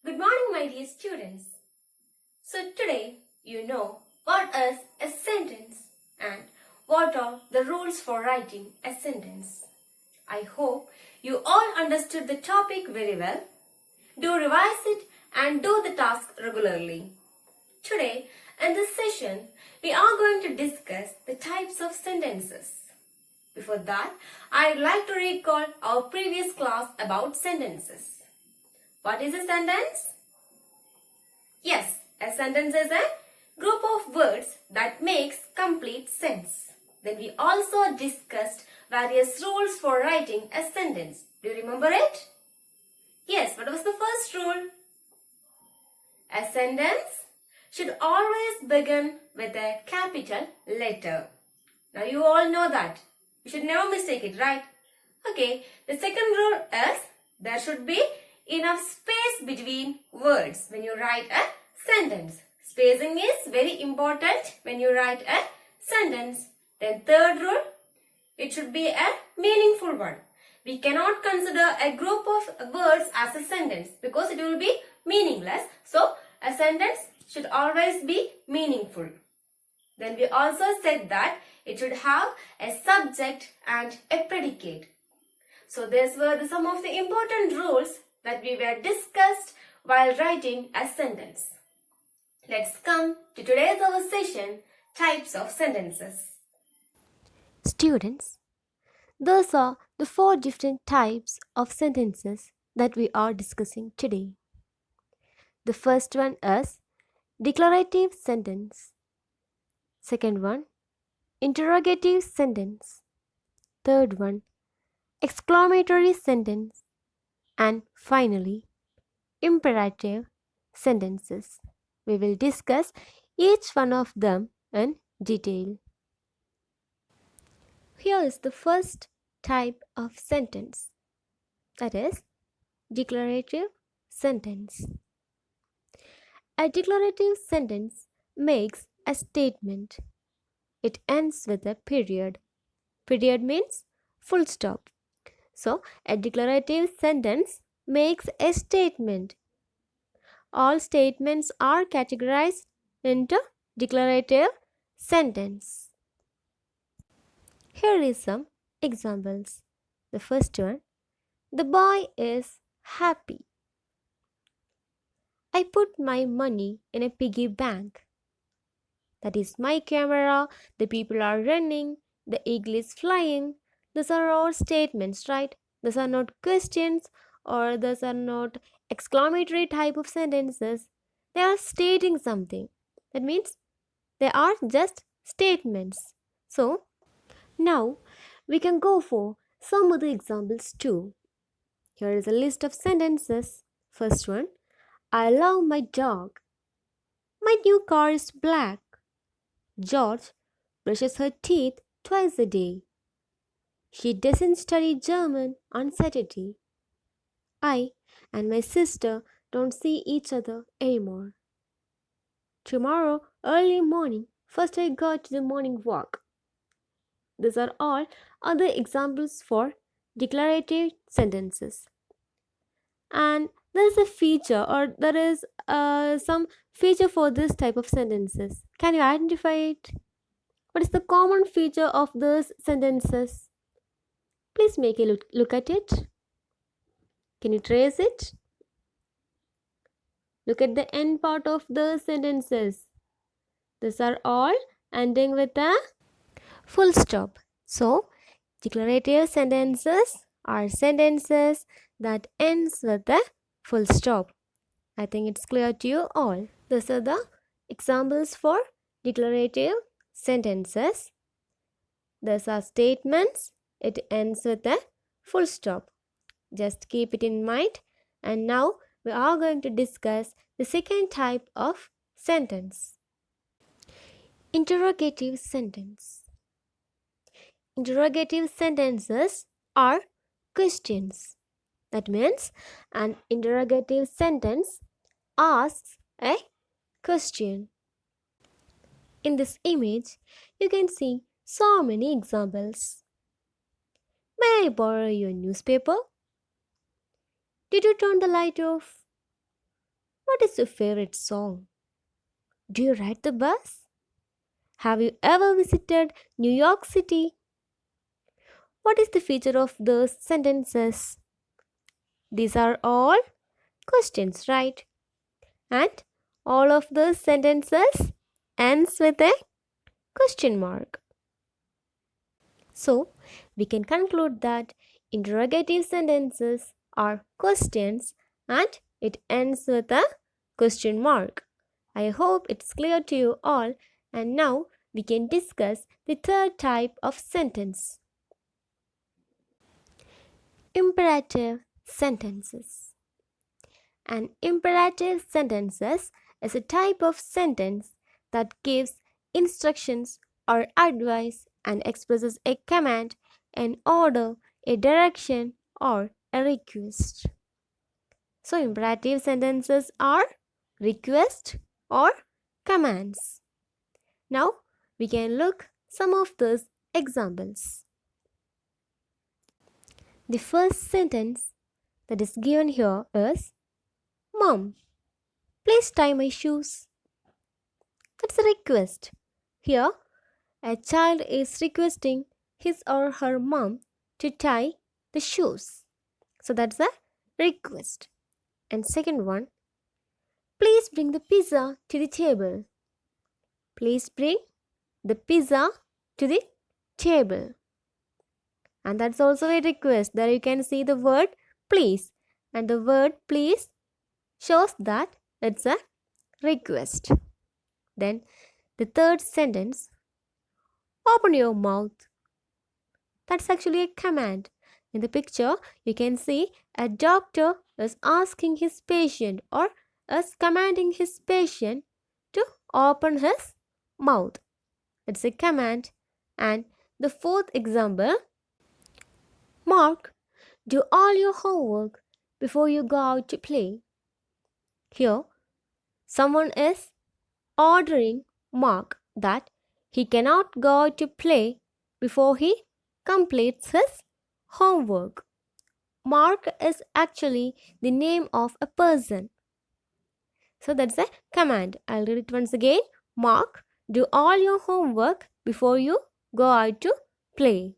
Good morning, my dear students. So today you know what is a sentence and what are the rules for writing a sentence. I hope you all understood the topic very well. Do revise it and do the task regularly. Today in this session we are going to discuss the types of sentences. Before that, I'd like to recall our previous class about sentences. What is a sentence? Yes, a sentence is a group of words that makes complete sense. Then we also discussed various rules for writing a sentence. Do you remember it? Yes, what was the first rule? A sentence should always begin with a capital letter. Now you all know that. You should never mistake it, right? Okay, the second rule is there should be enough space between words when you write a sentence. Spacing is very important when you write a sentence. Then third rule, it should be a meaningful one. We cannot consider a group of words as a sentence because it will be meaningless. So a sentence should always be meaningful. Then we also said that it should have a subject and a predicate. So these were some of the important rules that we were discussed while writing a sentence. Let's come to today's our session, types of sentences. Students, those are the 4 different types of sentences that we are discussing today. The first one is declarative sentence. Second one, interrogative sentence. Third one, exclamatory sentence. And finally, imperative sentences. We will discuss each one of them in detail. Here is the first type of sentence, that is declarative sentence. A declarative sentence makes a statement. It ends with a period. Period means full stop. So, a declarative sentence makes a statement. All statements are categorized into declarative sentence. Here is some examples. The first one, the boy is happy. I put my money in a piggy bank. That is my camera, the people are running, the eagle is flying. These are all statements, right? These are not questions or these are not exclamatory type of sentences. They are stating something. That means they are just statements. So, now we can go for some other examples too. Here is a list of sentences. First one, I love my dog. My new car is black. George brushes her teeth twice a day. She doesn't study German on Saturday. I and my sister don't see each other anymore. Tomorrow, early morning, first I go to the morning walk. These are all other examples for declarative sentences. And there is a feature or there is some feature for this type of sentences. Can you identify it? What is the common feature of those sentences? Please make a look at it. Can you trace it? Look at the end part of the sentences. These are all ending with a full stop. So, declarative sentences are sentences that ends with a full stop. I think it's clear to you all. These are the examples for declarative sentences. These are statements. It ends with a full stop. Just keep it in mind. And now we are going to discuss the second type of sentence. Interrogative sentence. Interrogative sentences are questions. That means an interrogative sentence asks a question. In this image, you can see so many examples. May I borrow your newspaper? Did you turn the light off? What is your favorite song? Do you ride the bus? Have you ever visited New York City? What is the feature of those sentences? These are all questions, right? And all of those sentences ends with a question mark. So, we can conclude that interrogative sentences are questions and it ends with a question mark. I hope it's clear to you all, and now we can discuss the third type of sentence. Imperative sentences. An imperative sentences is a type of sentence that gives instructions or advice and expresses a command, an order, a direction, or a request. So, imperative sentences are request or commands. Now, we can look some of those examples. The first sentence that is given here is, Mom, please tie my shoes. That's a request. Here, a child is requesting his or her mom to tie the shoes. So that's a request. And second one, please bring the pizza to the table. Please bring the pizza to the table. And that's also a request. There you can see the word please. And the word please shows that it's a request. Then the third sentence, open your mouth. That's actually a command. In the picture, you can see a doctor is asking his patient or is commanding his patient to open his mouth. It's a command. And the fourth example, Mark, do all your homework before you go out to play. Here, someone is ordering Mark that he cannot go out to play before he completes his homework. Mark is actually the name of a person. So that's a command. I'll read it once again. Mark, do all your homework before you go out to play.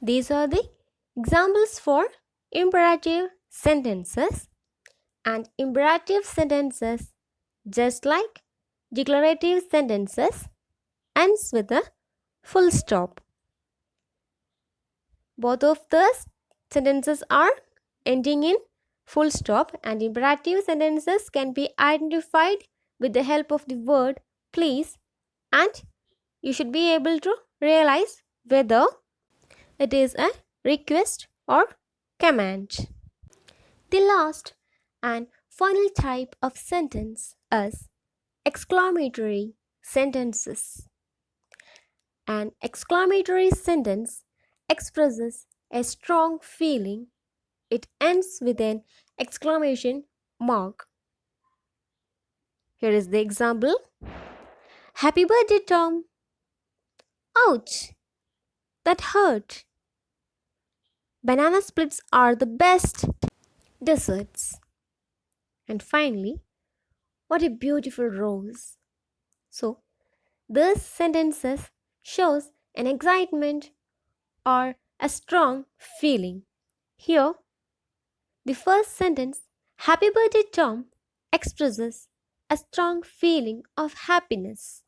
These are the examples for imperative sentences. And imperative sentences, just like declarative sentences, ends with a full stop. Both of those sentences are ending in full stop, and imperative sentences can be identified with the help of the word please, and you should be able to realize whether it is a request or command. The last and final type of sentence is exclamatory sentences. An exclamatory sentence expresses a strong feeling. It ends with an exclamation mark. Here is the example. Happy birthday, Tom. Ouch! That hurt. Banana splits are the best desserts. And finally, what a beautiful rose. So, these sentences shows an excitement or a strong feeling. Here, the first sentence, Happy birthday, Tom, expresses a strong feeling of happiness,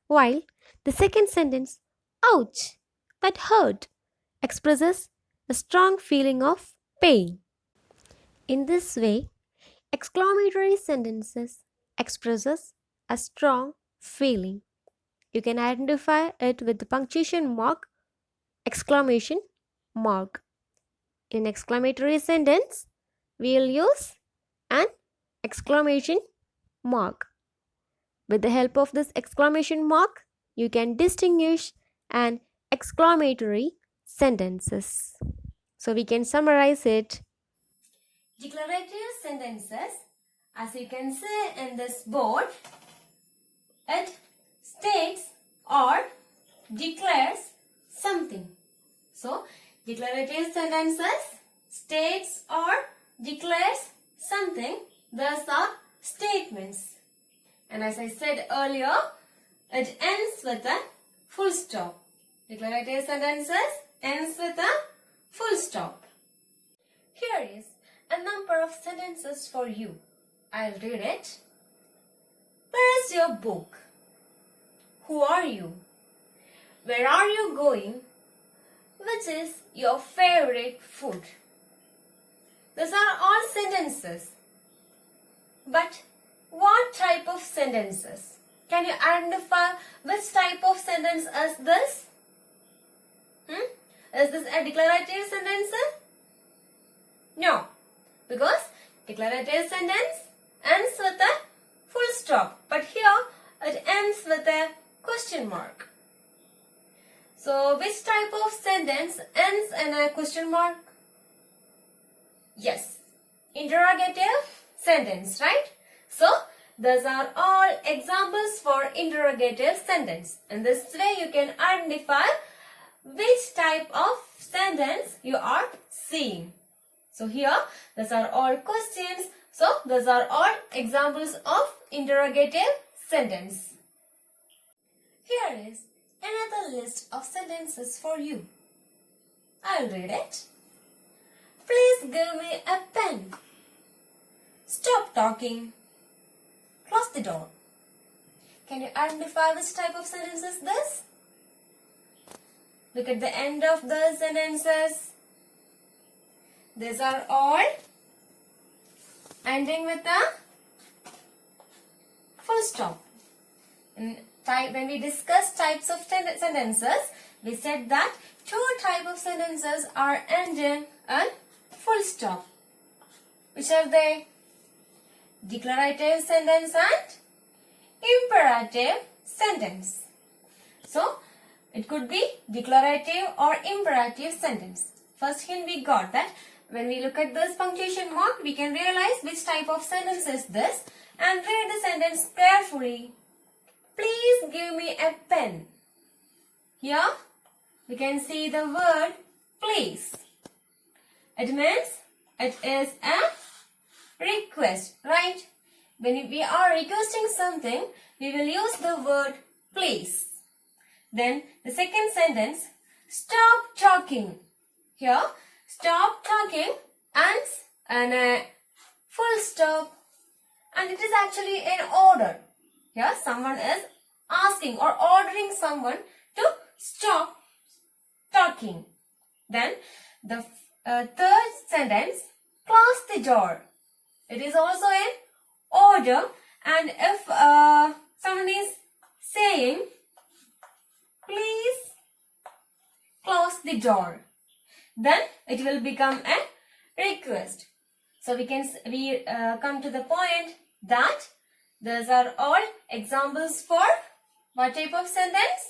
while the second sentence, Ouch, that hurt, expresses a strong feeling of pain. In this way, exclamatory sentences expresses a strong feeling. You can identify it with the punctuation mark, exclamation mark. In exclamatory sentence, we will use an exclamation mark. With the help of this exclamation mark, you can distinguish an exclamatory sentences. So we can summarize it. Declarative sentences, as you can see in this board, it states or declares something. So, declarative sentences states or declares something, Those are statements. And as I said earlier, it ends with a full stop. Declarative sentences ends with a full stop. Here is a number of sentences for you. I'll read it. Where is your book? Who are you? Where are you going? Which is your favorite food? These are all sentences. But what type of sentences? Can you identify which type of sentence is this? Is this a declarative sentence? No, because declarative sentence ends with a full stop, but here it ends with a question mark. So which type of sentence ends in a question mark? Yes, interrogative sentence, right? So those are all examples for interrogative sentence. In this way you can identify which type of sentence you are seeing. So here those are all questions. So those are all examples of interrogative sentence. Here is another list of sentences for you. I'll read it. Please give me a pen. Stop talking. Close the door. Can you identify which type of sentence is this? Look at the end of the sentences. These are all ending with a full stop. When we discussed types of sentences, we said that two types of sentences are ending in full stop. Which are they? Declarative sentence and imperative sentence. So, it could be declarative or imperative sentence. First hint we got that when we look at this punctuation mark, we can realize which type of sentence is this and read the sentence carefully. Please give me a pen. Here we can see the word please. It means it is a request, right? When we are requesting something, we will use the word please. Then the second sentence, stop talking. Here, stop talking ends in a full stop and it is actually in order. Here, someone is asking or ordering someone to stop talking. Then the third sentence, close the door. It is also in order, and if someone is saying, please close the door, then it will become a request. So we come to the point that these are all examples for what type of sentence?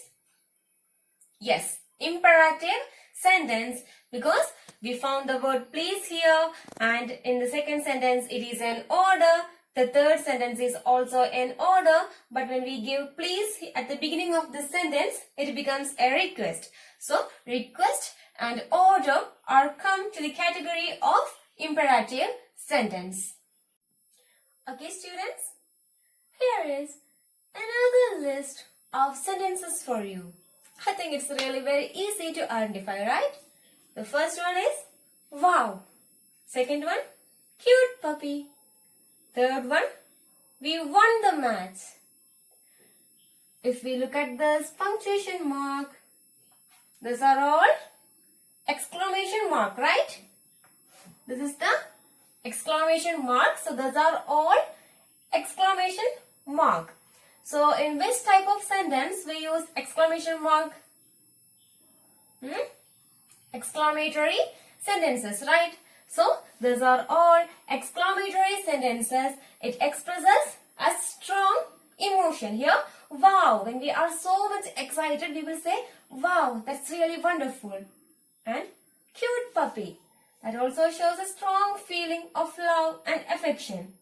Yes, imperative sentence, because we found the word please here, and in the second sentence it is an order. The third sentence is also in order, but when we give please at the beginning of the sentence, it becomes a request. So request and order are come to the category of imperative sentence. Okay students, here is another list of sentences for you. I think it's really very easy to identify, right? The first one is wow. Second one, cute puppy. Third one, we won the match. If we look at this punctuation mark, these are all exclamation mark, right? This is the exclamation mark. So those are all exclamation mark. So in which type of sentence we use exclamation mark? Exclamatory sentences, right? So these are all exclamatory sentences. It expresses a strong emotion. Here, wow. When we are so much excited, we will say, wow, that's really wonderful. And cute puppy. That also shows a strong feeling of love and affection.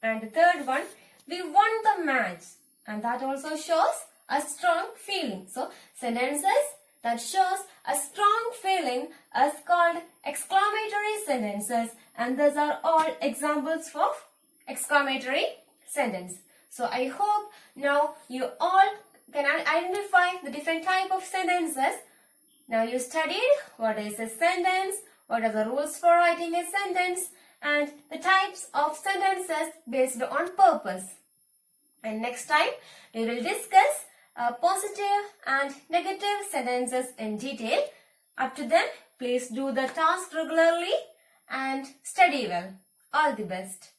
And the third one, we won the match. And that also shows a strong feeling. So sentences that shows a strong feeling is called exclamatory sentences, and these are all examples of exclamatory sentence. So I hope now you all can identify the different type of sentences. Now you studied what is a sentence, what are the rules for writing a sentence, and the types of sentences based on purpose. And next time we will discuss positive and negative sentences in detail. Up to then, please do the task regularly and study well. All the best.